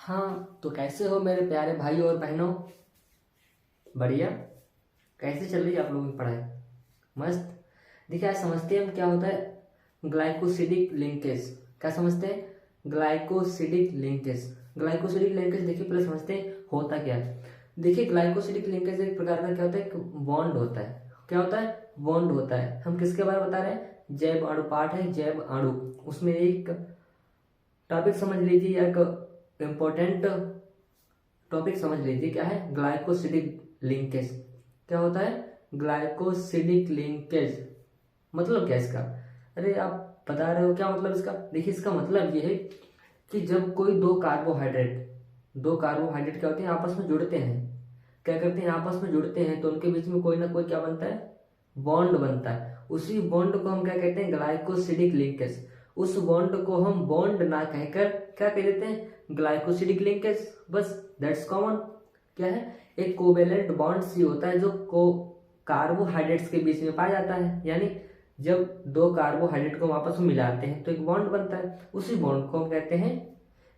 हाँ, तो कैसे हो मेरे प्यारे भाई और बहनों। बढ़िया। कैसे चल रही है आप लोगों की पढ़ाई? मस्त। देखिए, आज समझते हैं हम क्या होता है ग्लाइकोसिडिक लिंकेज। क्या समझते हैं? Glycosidic linkage. ग्लाइकोसिडिक लिंकेज देखिए पहले समझते हैं होता क्या है। देखिए, ग्लाइकोसिडिक लिंकेज एक प्रकार का क्या होता है, एक बॉन्ड होता है। क्या होता है? बॉन्ड होता है। हम किसके बारे में बता रहे हैं? जैव अणु पाठ है, जैव अणु। उसमें एक टॉपिक समझ लीजिए, एक इम्पोर्टेंट टॉपिक समझ लीजिए, क्या है? Glycosidic linkage. क्या होता है? Glycosidic linkage. मतलब क्या इसका? अरे आप बता रहे हो क्या मतलब इसका? देखिए, इसका मतलब ये है कि जब कोई दो कार्बोहाइड्रेट क्या होते हैं, आपस में जुड़ते हैं। क्या करते हैं? आपस में जुड़ते हैं तो उनके बीच में कोई ना कोई क्या बनता है? बॉन्ड बनता है। उसी बॉन्ड को हम क्या कहते हैं? Glycosidic linkage. उस बॉन्ड को हम बॉन्ड ना कहकर क्या कह देते हैं? Glycosidic linkage. बस, दैट्स कॉमन। क्या है? एक कोवेलेंट बॉन्ड सी होता है जो को कार्बोहाइड्रेट्स के बीच में पाया जाता है। यानी जब दो कार्बोहाइड्रेट को आपस में मिलाते हैं तो एक बॉन्ड बनता है। उसी बॉन्ड को हम कहते हैं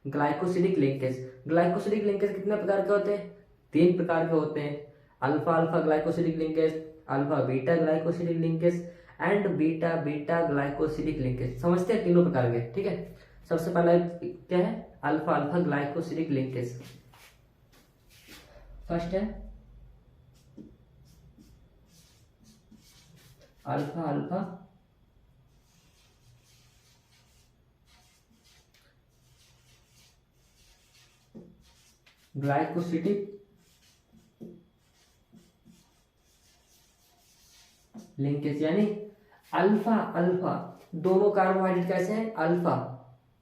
ग्लाइकोसिडिक लिंकेज। ग्लाइकोसिडिक लिंकेज कितने प्रकार के होते हैं? 3 प्रकार के होते हैं। Alpha alpha glycosidic linkage, alpha beta glycosidic linkage and beta beta glycosidic linkage. समझते हैं तीनों प्रकार के? ठीक है। सबसे पहला क्या है? Alpha alpha glycosidic linkage. First है अल्फा अल्फा ग्लाइकोसिडिक लिंकेज। यानी अल्फा अल्फा दोनों कार्बोहाइड्रेट कैसे हैं? अल्फा।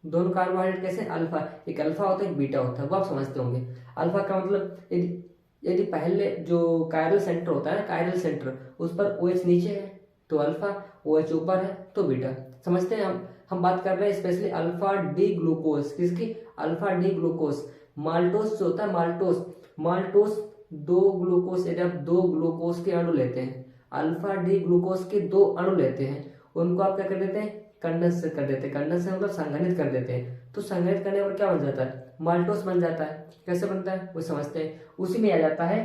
दोनों कार्बोहाइड्रेट कैसे हैं? अल्फा। एक अल्फा होता है, एक बीटा होता है, वो आप समझते होंगे। अल्फा का मतलब यदि यदि पहले जो कायरल सेंटर होता है ना, कायरल सेंटर, उस पर ओ एच नीचे है तो अल्फा, ओ एच ऊपर है तो बीटा। समझते हैं हम बात कर रहे हैं स्पेशली अल्फा डी ग्लूकोज। किसकी? Alpha D glucose. माल्टोस जो होता है, माल्टोस, माल्टोस दो ग्लूकोज, यदि आप दो ग्लूकोज के अणु लेते हैं, अल्फा डी ग्लूकोज के दो अणु लेते हैं, उनको आप क्या कर देते हैं? कंडेंस कर देते हैं। कंडेंस मतलब संघनित कर देते हैं। तो संघनित करने पर क्या बन जाता है? माल्टोस बन जाता है। कैसे बनता है वो समझते हैं। उसी में आ जाता है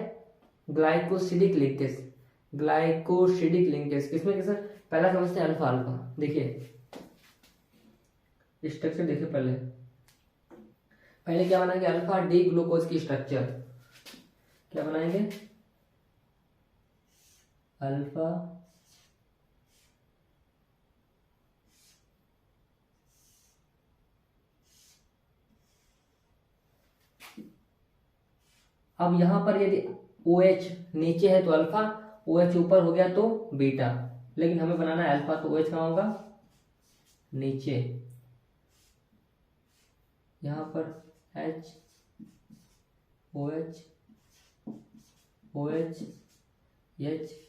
ग्लाइकोसिडिक लिंकेज। ग्लाइकोसिडिक लिंकेज किसमें किसमें? पहला समझते हैं अल्फा अल्फा। देखिए स्ट्रक्चर देखिए पहले। पहले क्या बनाएंगे? अल्फा डी ग्लूकोज की स्ट्रक्चर। क्या बनाएंगे? अल्फा अब यहां पर यदि ओ एच नीचे है तो अल्फा, ओ एच ऊपर हो गया तो बीटा। लेकिन हमें बनाना है अल्फा, तो ओ एच कहाँ होगा? नीचे। यहां पर H, O H, O H, H.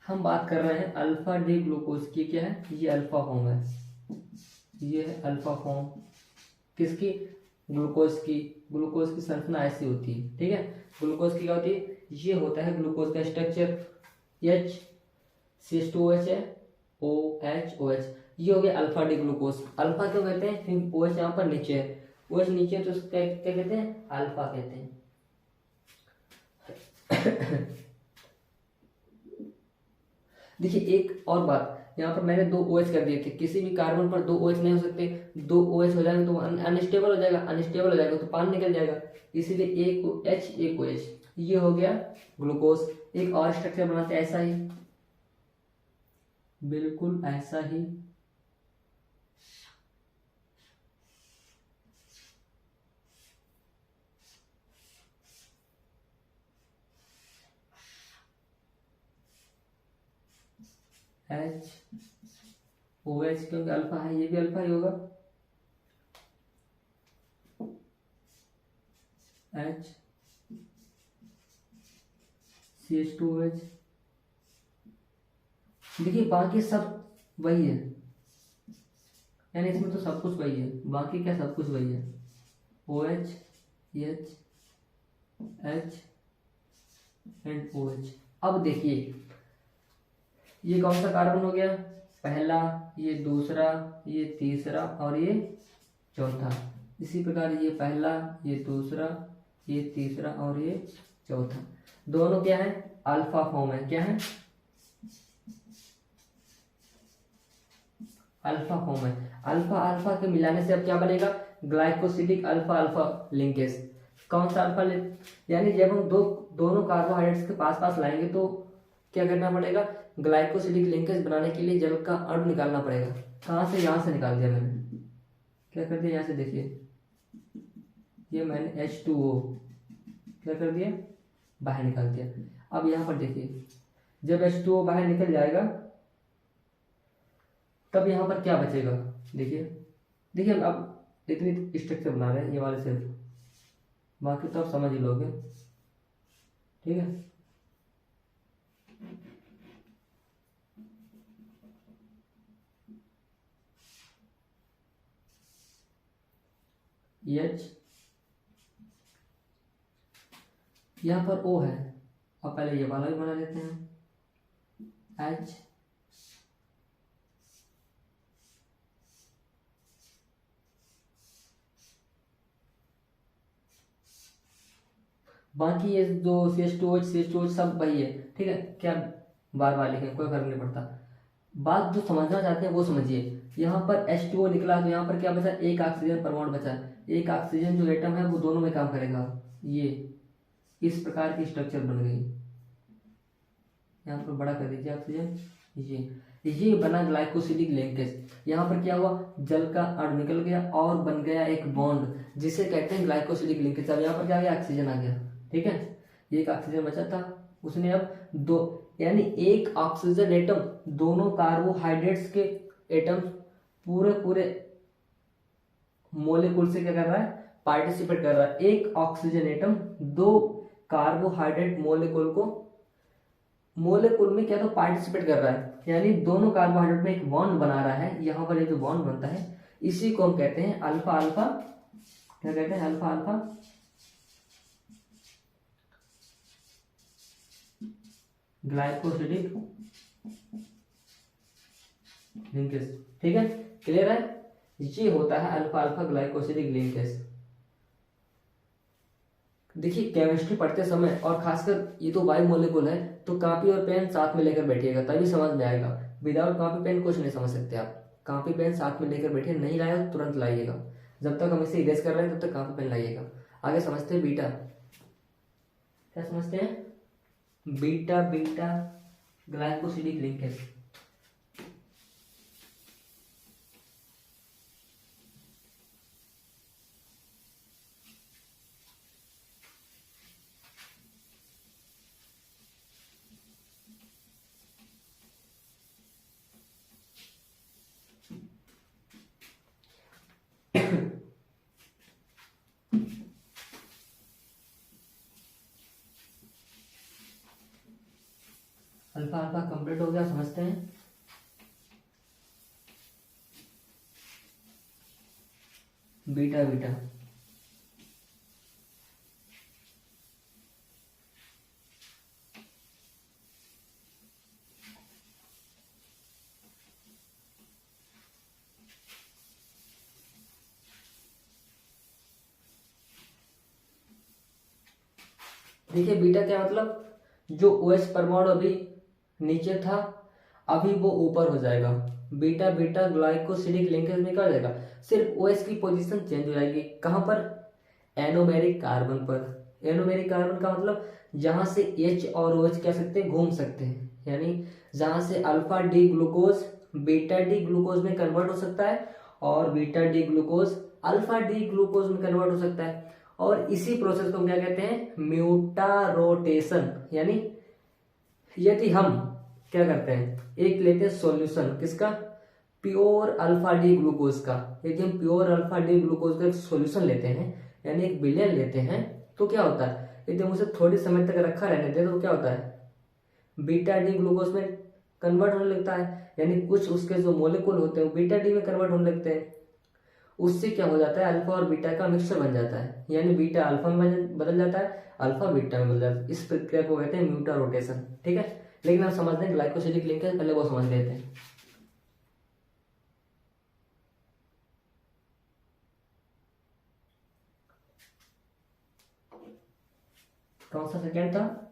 हम बात कर रहे हैं अल्फा डी ग्लूकोज की। क्या है ये? अल्फा फॉर्म है। ये है अल्फा फॉर्म किसकी? ग्लूकोज की। ग्लूकोज की संरचना ऐसी होती है। ठीक है। ग्लूकोज की क्या होती है? ये होता है ग्लूकोज का structure. H, C H two O H है, ओ एच, ओ एच। ये हो गया अल्फा डी ग्लूकोज। अल्फा क्यों कहते हैं? क्योंकि ओ एच यहाँ पर नीचे है। ओ एच नीचे है तो क्या क्या कहते हैं? अल्फा कहते हैं। देखिए एक और बात, यहाँ पर मैंने दो ओ एच कर दिए थे। किसी भी कार्बन पर दो ओ एच नहीं हो सकते। दो ओ एच हो जाएंगे तो अनस्टेबल हो जाएगा, अनस्टेबल हो जाएगा तो पानी निकल जाएगा। इसीलिए एक ओ एच, एक ओ एच। ये हो गया ग्लूकोज। एक और स्ट्रक्चर बनाते हैं ऐसा ही, बिल्कुल ऐसा ही। एच, ओ एच, क्योंकि अल्फा है, ये भी अल्फा ही होगा। H, C H two O H. देखिए बाकी सब वही है। यानी इसमें तो सब कुछ वही है, बाकी क्या सब कुछ वही है, OH H H and OH। अब देखिए ये कौन सा कार्बन हो गया, पहला, ये दूसरा, ये तीसरा और ये चौथा। इसी प्रकार ये पहला, ये दूसरा, ये तीसरा और ये चौथा, दोनों क्या है, अल्फा फॉर्म है। क्या है, अल्फा फॉर्म है। अल्फा अल्फा के मिलाने से अब क्या बनेगा, ग्लाइकोसिडिक अल्फा अल्फा लिंकेज। कौन सा अल्फा यानी जब हम दोनों कार्बोहाइड्रेट्स के पास पास लाएंगे तो क्या करना पड़ेगा, ग्लाइकोसिडिक लिंकेज बनाने के लिए जल का अणु निकालना पड़ेगा। कहाँ से, यहाँ से निकाल दिया मैंने। क्या कर दिया, यहाँ से देखिए, ये मैंने H2O क्या कर दिया, बाहर निकाल दिया। अब यहाँ पर देखिए, जब H2O बाहर निकल जाएगा तब यहाँ पर क्या बचेगा, देखिए देखिए हम अब इतनी स्ट्रक्चर बना रहे हैं ये वाले सिर्फ, बाकी तो आप समझ ही लोगे। ठीक है, H, यहाँ पर O है, अब पहले ये वाला भी बना लेते हैं, H, बाकी ये जो CH2OH सब वही है। ठीक है, क्या बार बार लिखें कोई फर्क नहीं पड़ता, बात जो समझना चाहते हैं वो समझिए। यहाँ पर H2O निकला तो यहाँ पर क्या बचा, एक ऑक्सीजन परमाणु बचा। एक ऑक्सीजन जो एटम है वो दोनों में काम करेगा, ये इस प्रकार की स्ट्रक्चर बन गई। यहाँ पर बड़ा कर दीजिए ऑक्सीजन, ये बना ग्लाइकोसिडिक लिंकेज। यहाँ पर क्या हुआ, जल का अणु निकल गया और बन गया एक बॉन्ड जिसे कहते हैं ग्लाइकोसिडिक लिंकेज। अब यहाँ पर क्या आ गया, ऑक्सीजन आ गया। ठीक है, ये एक ऑक्सीजन बचा था, उसने अब दो, यानी एक ऑक्सीजन एटम दोनों कार्बोहाइड्रेट्स के एटम पूरे मोलेकुल से क्या कर रहा है, पार्टिसिपेट कर रहा है। एक ऑक्सीजन एटम दो कार्बोहाइड्रेट मोलेकुल में क्या तो पार्टिसिपेट कर रहा है, यानी दोनों कार्बोहाइड्रेट में एक बॉन्ड बना रहा है। यहाँ पर ये जो बॉन्ड बनता है इसी को हम कहते हैं अल्फा अल्फा, क्या कहते हैं, अल्फा अल्फा ग्लाइकोसिडिक लिंकेज। ठीक है, क्लियर है, ये होता है अल्फा अल्फा ग्लाइकोसिडिक लिंकेज। देखिए केमिस्ट्री पढ़ते समय और खासकर ये तो बायो मोलिकुल है, तो कॉपी और पेन साथ में लेकर बैठिएगा तभी समझ में आएगा। विदाउट कॉपी पेन कुछ नहीं समझ सकते आप। कॉपी पेन साथ में लेकर बैठिए, नहीं लाए तो तुरंत लाइएगा। जब तक हम इसे इरेज कर रहे हैं तब तक कॉपी पेन लाइएगा। आगे समझते हैं बीटा, क्या समझते हैं, beta glycosidic linkage. Alpha alpha complete हो गया, समझते हैं। बीटा देखिए बीटा क्या मतलब, जो OH परमाणु अभी नीचे था अभी वो ऊपर हो जाएगा। बीटा ग्लाइकोसिडिक लिंकेज में क्या हो जाएगा, सिर्फ OH की पोजीशन चेंज हो जाएगी। कहाँ पर, एनोमेरिक कार्बन पर। एनोमेरिक कार्बन का मतलब जहां से H और OH कह सकते हैं घूम सकते हैं, यानी जहां से alpha D glucose beta D glucose में कन्वर्ट हो सकता है और beta D glucose alpha D glucose में कन्वर्ट हो सकता है। और इसी प्रोसेस को हम क्या कहते हैं, म्यूटारोटेशन। यानी यदि हम क्या करते हैं, एक लेते हैं सॉल्यूशन किसका, प्योर अल्फा डी ग्लूकोज का। यदि हम प्योर अल्फा डी ग्लूकोज का एक सॉल्यूशन लेते हैं, यानी एक विलयन लेते हैं, तो क्या होता है, यदि हम उसे थोड़ी समय तक रखा रहने दें तो क्या होता है, बीटा डी ग्लूकोज में कन्वर्ट होने लगता है, यानी कुछ उसके जो मोलिकुल होते हैं वो बीटा डी में कन्वर्ट होने लगते हैं। उससे क्या हो जाता है, अल्फा और बीटा का मिक्सचर बन जाता है, यानी बीटा अल्फा में बदल जाता है, अल्फा बीटा में बदल जाता है। इस प्रक्रिया को कहते हैं म्यूटा रोटेशन। ठीक है, लेकिन आप समझते हैं ग्लाइकोसिडिक लिंकेज, पहले वो समझ लेते हैं। कौन सा सेकेंड था?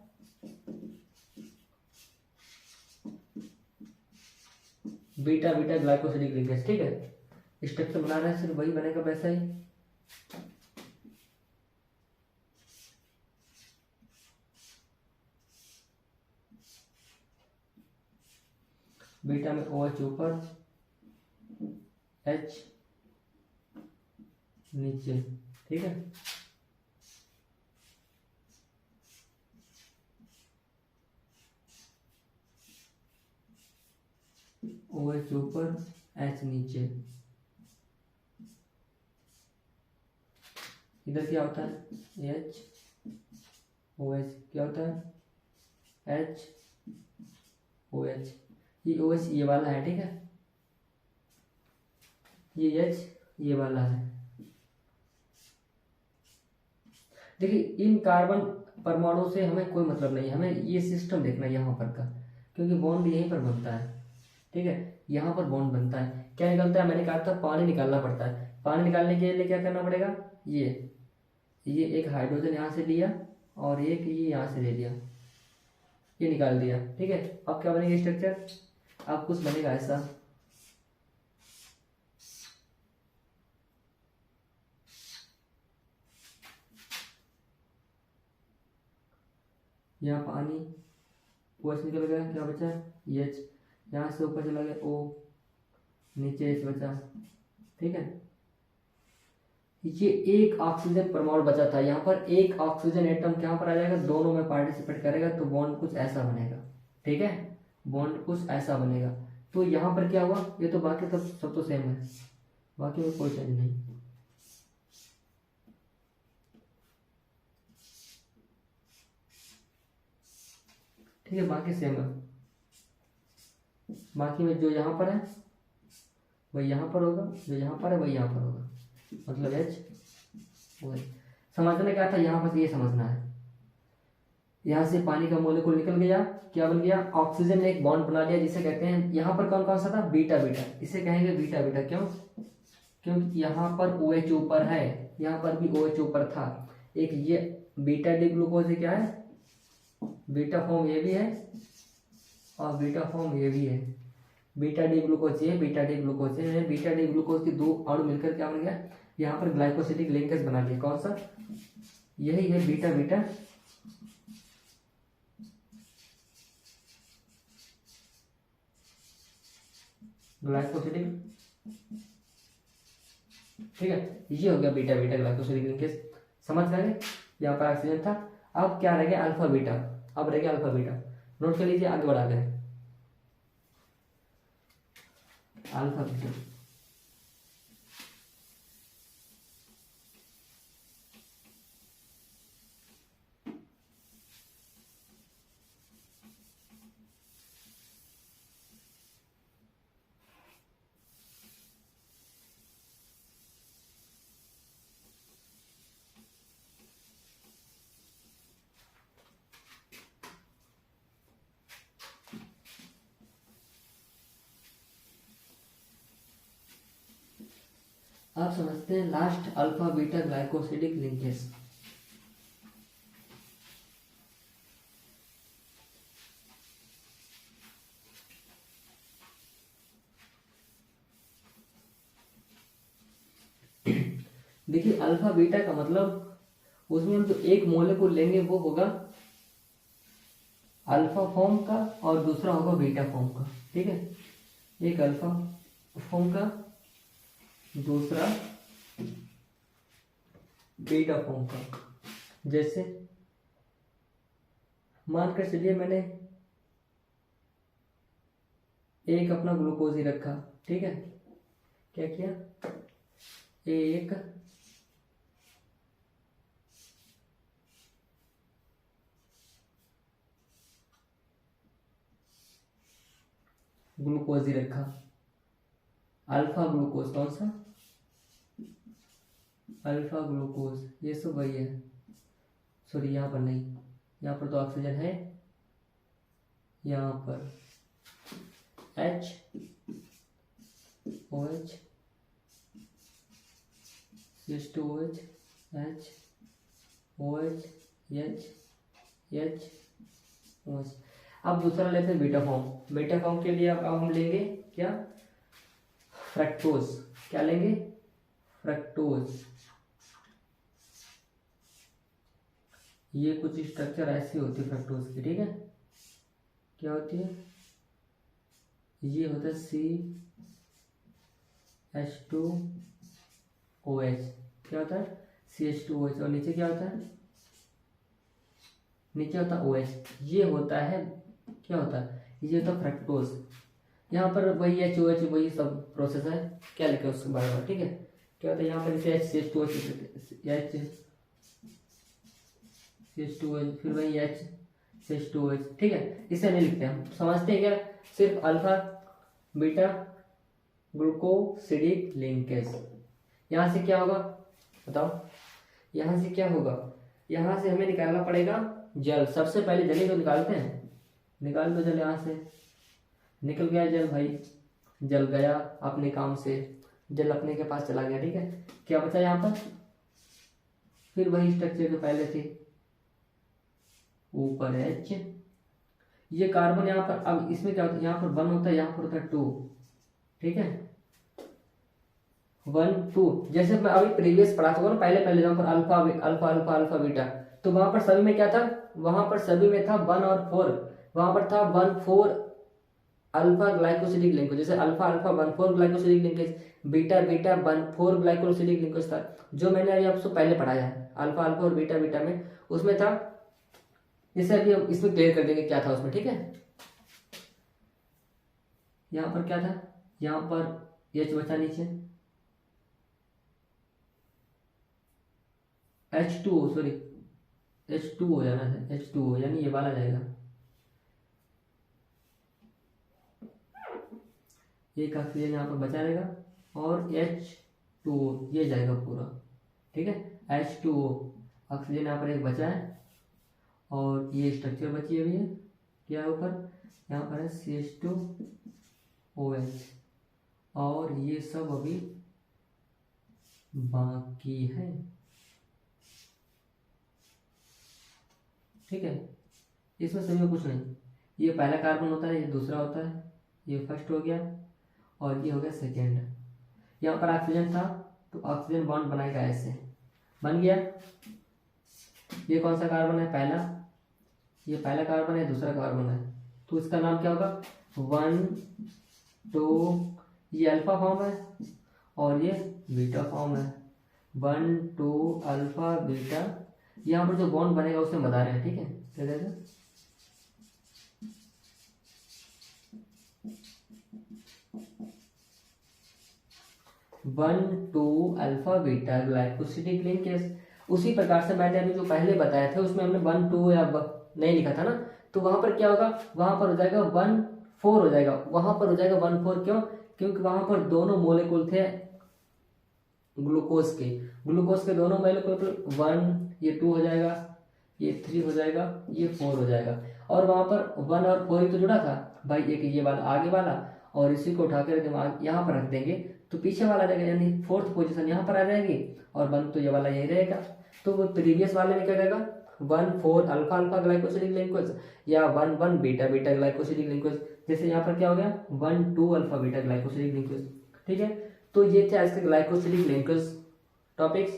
Beta beta glycosidic linkage. ठीक है, स्ट्रक्चर बना रहे हैं, सिर्फ वही बनेगा वैसा ही। बीटा में OH ऊपर, H नीचे। ठीक है, OH ऊपर, H नीचे। इधर क्या होता है, H OH, क्या होता है, H OH। ये OH ये वाला है, ठीक है, ये H ये वाला है। देखिए, इन कार्बन परमाणु से हमें कोई मतलब नहीं है, हमें ये सिस्टम देखना है यहाँ पर का, क्योंकि बॉन्ड यहीं पर बनता है। ठीक है, यहाँ पर बॉन्ड बनता है, क्या निकलता है, मैंने कहा था पानी निकालना पड़ता है। पानी निकालने के लिए क्या करना पड़ेगा, ये एक हाइड्रोजन यहाँ से लिया और एक ये यहाँ से ले लिया, ये निकाल दिया। ठीक है, अब क्या बनेगा स्ट्रक्चर, अब कुछ बनेगा ऐसा। यहाँ पानी, OH निकल गया, क्या बचा, H, यहाँ से ऊपर चला गया O, नीचे H बचा। ठीक है, ये एक ऑक्सीजन परमाणु बचा था, यहाँ पर एक ऑक्सीजन एटम यहाँ पर आ जाएगा, दोनों में पार्टिसिपेट करेगा तो बॉन्ड कुछ ऐसा बनेगा। ठीक है, बॉन्ड कुछ ऐसा बनेगा। तो यहाँ पर क्या हुआ, ये तो बाकी सब तो सेम है, बाकी में कोई चेंज नहीं। ठीक है, बाकी सेम है, बाकी में जो यहाँ पर है वही यहाँ पर होगा, जो यहाँ पर है वही यहाँ पर होगा, मतलब H OH। समझने क्या था, यहाँ पर ये समझना है, यहाँ से पानी का मोलिकुल निकल गया, क्या बन गया, ऑक्सीजन ने एक बॉन्ड बना लिया, जिसे कहते हैं, यहाँ पर कौन कौन सा था, बीटा बीटा, इसे कहेंगे बीटा बीटा। क्यों, क्योंकि यहाँ पर OH ऊपर है, यहाँ पर भी OH ऊपर था। एक ये बीटा डी ग्लूकोज क्या है, बीटा फॉर्म ये भी है और बीटा फॉर्म ये भी है। बीटा डी ग्लूकोज ये, बीटा डी ग्लूकोज ये, बीटा डी ग्लूकोज की दो अणु मिलकर क्या बन गया, यहाँ पर ग्लाइकोसिडिक लिंकेज बना लिया। कौन सा, यही है बीटा बीटा ग्लाइकोसिडिक। ठीक है, ये हो गया बीटा बीटा ग्लाइकोसिडिक लिंकेज। समझ गए, यहाँ पर ऑक्सीजन था, अब क्या रह गया, अल्फा बीटा। अब रह गया अल्फा बीटा, नोट कर लीजिए, आगे बढ़ा गए अल्फा बीटा। आप समझते हैं last alpha beta glycosidic linkage. देखिए, अल्फा बीटा का मतलब उसमें हम जो एक मोलेकुल लेंगे वो होगा अल्फा फॉर्म का और दूसरा होगा बीटा फॉर्म का। ठीक है, एक अल्फा फॉर्म का, दूसरा बीटा फॉर्म का। जैसे मानकर चलिए मैंने एक अपना ग्लूकोज ही रखा। ठीक है, क्या किया, एक ग्लूकोज ही रखा, अल्फा ग्लूकोज कौन सा, अल्फा ग्लूकोज, ये सब वही है। सॉरी यहाँ पर नहीं, यहाँ पर तो ऑक्सीजन है, यहाँ पर H OH CH2OH H OH H OH। अब दूसरा लेते हैं बीटा फॉर्म। बीटा फॉर्म के लिए अब हम लेंगे क्या, फ्रक्टोज। क्या लेंगे, फ्रक्टोज। ये कुछ स्ट्रक्चर ऐसी होती है फ्रक्टोज की, ठीक है। क्या होती है, ये होता है CH2OH, क्या होता है CH2OH, और नीचे क्या होता है, नीचे होता है OH। ये होता है, क्या होता है, ये होता है फ्रक्टोज। यहाँ पर वही HOH वही सब प्रोसेस है, क्या लिखा है उसके बारे में, ठीक है। क्या होता है यहाँ पर जैसे CH2OH फिर वही CH2OH, ठीक है। इसे नहीं लिखते हम, समझते हैं क्या, सिर्फ अल्फा बीटा ग्लूकोसिडिक लिंकेज। यहाँ से क्या होगा बताओ, यहाँ से क्या होगा, यहाँ से हमें निकालना पड़ेगा जल। सबसे पहले जल ही तो निकालते हैं, निकाल दो जल। यहाँ से निकल गया जल, भाई जल गया अपने काम से, जल अपने के पास चला गया, ठीक है। क्या बचा यहाँ पर, फिर वही स्ट्रक्चर जो पहले थी, ऊपर H, ये कार्बन यहाँ पर। अब इसमें क्या होता है, यहाँ पर 1 होता है, यहाँ पर होता है 2, ठीक है, 1 2। जैसे मैं अभी प्रीवियस पढ़ा था ना, पहले पहले जहाँ पर alpha alpha alpha alpha beta, तो वहां पर सभी में क्या था, वहां पर सभी में था 1 और 4, वहां पर था 1 4 अल्फा ग्लाइकोसिडिक लिंकेज, जैसे alpha alpha 1 4 glycosidic linkage, beta beta 1 4 glycosidic linkage था, जो मैंने अभी आपको पहले पढ़ाया है अल्फा अल्फा और बीटा बीटा में, उसमें था। इसे अभी हम इसमें क्लियर कर देंगे क्या था उसमें, ठीक है। यहाँ पर क्या था, यहाँ पर H बचा नीचे, H2O, सॉरी H2 हो जाना है, H2O यानी ये वाला जाएगा, एक ऑक्सीजन यहाँ पर बचा रहेगा, और H2O ये जाएगा पूरा, ठीक है। H2O ऑक्सीजन यहाँ पर एक बचा है, और ये स्ट्रक्चर बची हुई है, क्या है ऊपर, यहाँ पर है CH2OH, और ये सब अभी बाकी है, ठीक है। इसमें सभी में कुछ नहीं, ये पहला कार्बन होता है, ये दूसरा होता है, ये फर्स्ट हो गया, और ये हो गया सेकेंड। यहाँ पर ऑक्सीजन था, तो ऑक्सीजन बॉन्ड बनाएगा ऐसे, बन गया। ये कौन सा कार्बन है, पहला, ये पहला कार्बन है, दूसरा कार्बन है, तो इसका नाम क्या होगा, 1 2, ये अल्फा फॉर्म है और ये बीटा फॉर्म है, 1 2 अल्फा बीटा। यहाँ पर जो बॉन्ड बनेगा उसे बता रहे हैं, ठीक है। क्या कहते हैं, 1 2 अल्फा बीटा ग्लाइकोसिडिक लिंकेज। उसी प्रकार से मैंने अभी जो पहले बताया था उसमें हमने 1 2 या नहीं लिखा था ना, तो वहां पर क्या होगा, वहां पर हो जाएगा 1 4 हो जाएगा, वहां पर हो जाएगा 1 4, क्यों, क्योंकि वहां पर दोनों मोलिकुल थे ग्लूकोज के, ग्लूकोज के दोनों मोलिकुल, 1 ये 2 हो जाएगा, ये 3 हो जाएगा, ये 4 हो जाएगा, और वहां पर 1 और 4 ही तो जुड़ा था भाई, एक ये वाला आगे वाला, और इसी को उठाकर दिमाग यहाँ पर रख देंगे तो पीछे वाला आ जाएगा, यानी 4th पोजीशन यहाँ पर आ जाएगी, और 1 तो ये वाला यही रहेगा। तो वो प्रीवियस वाले में क्या रहेगा, 1 4 अल्फा अल्फा ग्लाइकोसिडिक लिंकेज, या 1 1 बीटा बीटा ग्लाइकोसिडिक लिंकेज। जैसे यहाँ पर क्या हो गया, 1 2 अल्फा बीटा ग्लाइकोसिडिक लिंकेज, ठीक है। तो ये थे आज के ग्लाइकोसिडिक लिंकेज टॉपिक्स।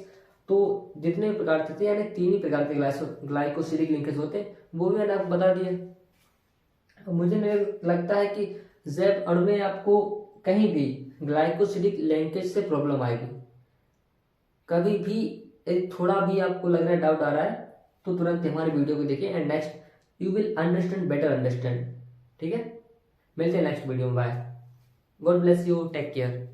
तो जितने प्रकार थे, यानी 3 ही प्रकार के ग्लाइकोसिडिक लिंकेज होते, वो भी मैंने आपको बता दिए। मुझे नहीं लगता है कि जैव अणु में आपको कहीं भी ग्लाइकोसिडिक लिंकेज से प्रॉब्लम आएगी। कभी भी थोड़ा भी आपको लग रहा है, डाउट आ रहा है, तो तुरंत हमारी वीडियो को देखिए, and next you will understand better understand, ठीक है। मिलते हैं नेक्स्ट वीडियो में, bye, God bless you, take care.